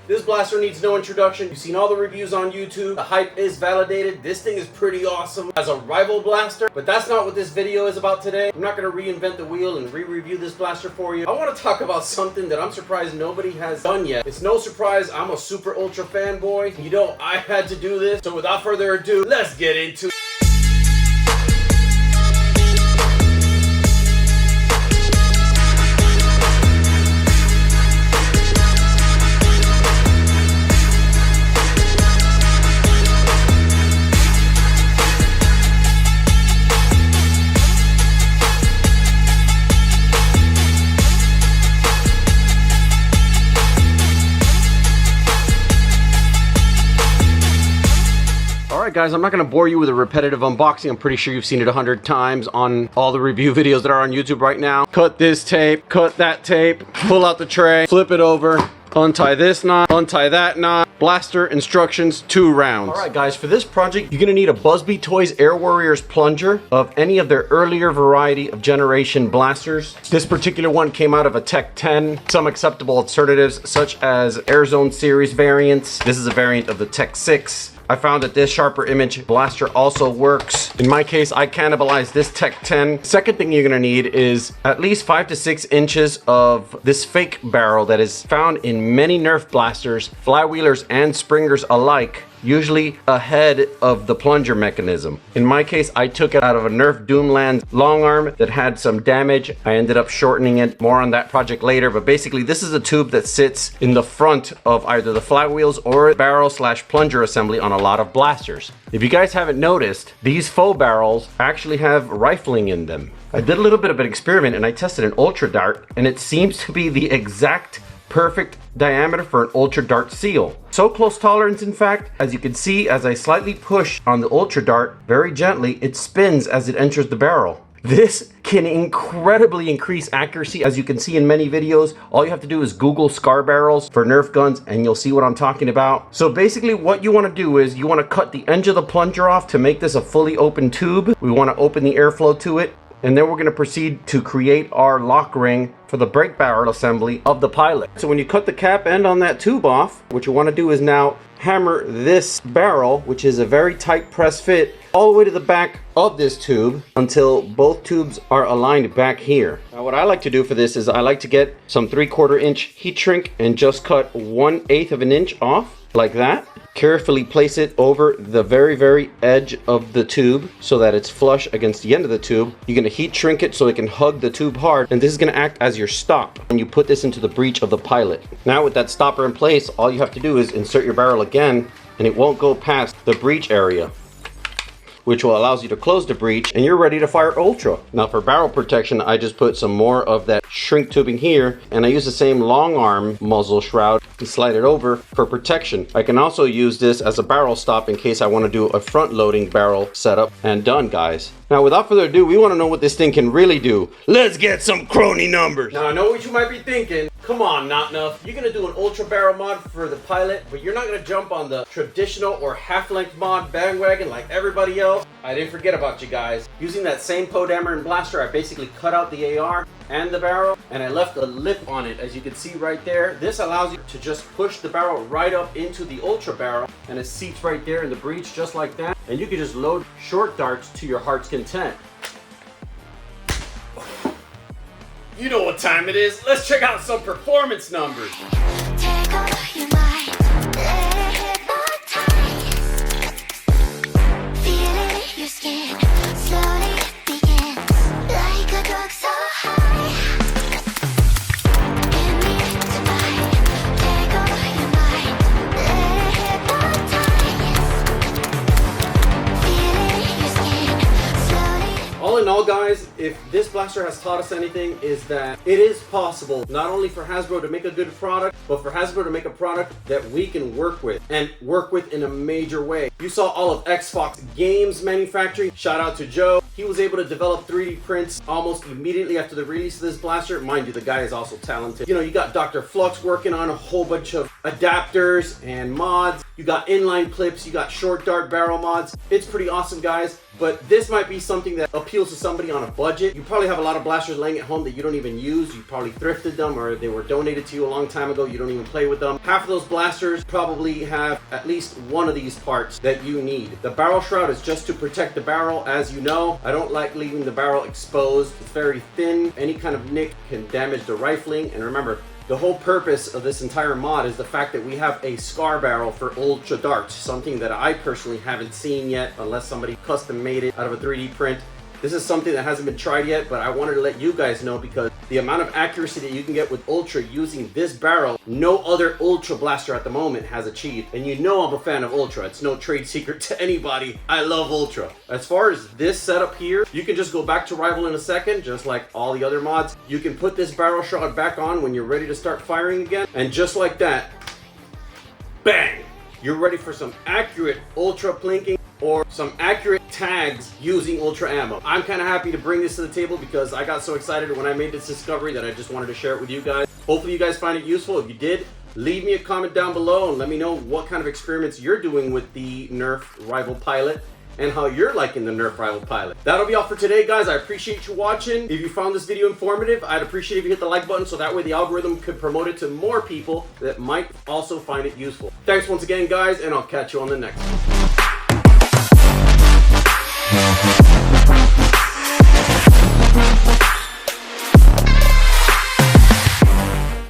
This blaster needs no introduction. You've seen all the reviews on YouTube. The hype is validated. This thing is pretty awesome as a rival blaster, but that's not what this video is about today. I'm not gonna reinvent the wheel and re-review this blaster for you. I wanna talk about something that I'm surprised nobody has done yet. It's no surprise I'm a super ultra fanboy. You know, I had to do this. So without further ado, let's get into it. Alright guys, I'm not going to bore you with a repetitive unboxing. I'm pretty sure you've seen it 100 times on all the review videos that are on YouTube right now. Cut this tape, cut that tape, pull out the tray, flip it over, untie this knot, untie that knot. Blaster instructions, 2 rounds. Alright guys, for this project, you're going to need a Busby Toys Air Warriors plunger of any of their earlier variety of generation blasters. This particular one came out of a Tech 10. Some acceptable alternatives such as Air Zone series variants. This is a variant of the Tech 6. I found that this sharper image blaster also works. In my case, I cannibalized this Tech 10. Second thing you're gonna need is at least 5 to 6 inches of this fake barrel that is found in many Nerf blasters, flywheelers and springers alike, usually ahead of the plunger mechanism. In my case, I took it out of a Nerf Doomland long arm that had some damage. I ended up shortening it. More on that project later, but basically this is a tube that sits in the front of either the flywheels or barrel slash plunger assembly on a lot of blasters. If you guys haven't noticed, these faux barrels actually have rifling in them. I did a little bit of an experiment and I tested an Ultra Dart, and it seems to be the exact perfect diameter for an Ultra Dart seal. So close tolerance, in fact, as you can see, as I slightly push on the Ultra Dart very gently, it spins as it enters the barrel. This can incredibly increase accuracy. As you can see in many videos, all you have to do is Google scar barrels for Nerf guns and you'll see what I'm talking about. So basically what you want to do is you want to cut the edge of the plunger off to make this a fully open tube. We want to open the airflow to it. And then we're going to proceed to create our lock ring for the brake barrel assembly of the pilot. So when you cut the cap end on that tube off, what you want to do is now hammer this barrel, which is a very tight press fit, all the way to the back of this tube until both tubes are aligned back here. Now what I like to do for this is I like to get some 3/4 inch heat shrink and just cut 1/8 of an inch off like that. Carefully place it over the very edge of the tube so that it's flush against the end of the tube. You're going to heat shrink it so it can hug the tube hard, and this is going to act as your stop when you put this into the breech of the pilot. Now with that stopper in place, all you have to do is insert your barrel again, and it won't go past the breech area, which will allow you to close the breech, and you're ready to fire Ultra. Now for barrel protection, I just put some more of that shrink tubing here, and I use the same long arm muzzle shroud to slide it over for protection. I can also use this as a barrel stop in case I want to do a front loading barrel setup, and done guys. Now without further ado, we want to know what this thing can really do. Let's get some crony numbers. Now I know what you might be thinking. Come on, Not Enough. You're gonna do an ultra barrel mod for the pilot, but you're not gonna jump on the traditional or half-length mod bandwagon like everybody else. I didn't forget about you guys. Using that same Podameron blaster, I basically cut out the AR and the barrel, and I left a lip on it, as you can see right there. This allows you to just push the barrel right up into the ultra barrel, and it seats right there in the breech just like that, and you can just load short darts to your heart's content. You know what time it is. Let's check out some performance numbers. Take over your mind, let it hypnotize. Feel it in your skin, slowly begin, like a drug so high. Give me tonight, take over your mind, let it hypnotize. Feel it in your skin, slowly. All in all guys, if this blaster has taught us anything, is that it is possible not only for Hasbro to make a good product, but for Hasbro to make a product that we can work with, and work with in a major way. You saw all of Xbox Games manufacturing. Shout out to Joe. He was able to develop 3D prints almost immediately after the release of this blaster. Mind you, the guy is also talented. You know, you got Dr. Flux working on a whole bunch of adapters and mods. You got inline clips, you got short dart barrel mods. It's pretty awesome, guys. But this might be something that appeals to somebody on a budget. You probably have a lot of blasters laying at home that you don't even use. You probably thrifted them or they were donated to you a long time ago. You don't even play with them. Half of those blasters probably have at least one of these parts that you need. The barrel shroud is just to protect the barrel. As you know, I don't like leaving the barrel exposed. It's very thin. Any kind of nick can damage the rifling. And remember, the whole purpose of this entire mod is the fact that we have a scar barrel for ultra darts, something that I personally haven't seen yet unless somebody custom made it out of a 3D print. This is something that hasn't been tried yet, but I wanted to let you guys know because the amount of accuracy that you can get with Ultra using this barrel, no other Ultra blaster at the moment has achieved. And you know I'm a fan of Ultra. It's no trade secret to anybody. I love Ultra. As far as this setup here, you can just go back to Rival in a second, just like all the other mods. You can put this barrel shroud back on when you're ready to start firing again. And just like that, bang! You're ready for some accurate Ultra plinking or some accurate tags using Ultra ammo. I'm kind of happy to bring this to the table because I got so excited when I made this discovery that I just wanted to share it with you guys. Hopefully you guys find it useful. If you did, leave me a comment down below and let me know what kind of experiments you're doing with the Nerf Rival Pilot and how you're liking the Nerf Rival Pilot. That'll be all for today, guys. I appreciate you watching. If you found this video informative, I'd appreciate if you hit the like button so that way the algorithm could promote it to more people that might also find it useful. Thanks once again, guys, and I'll catch you on the next one.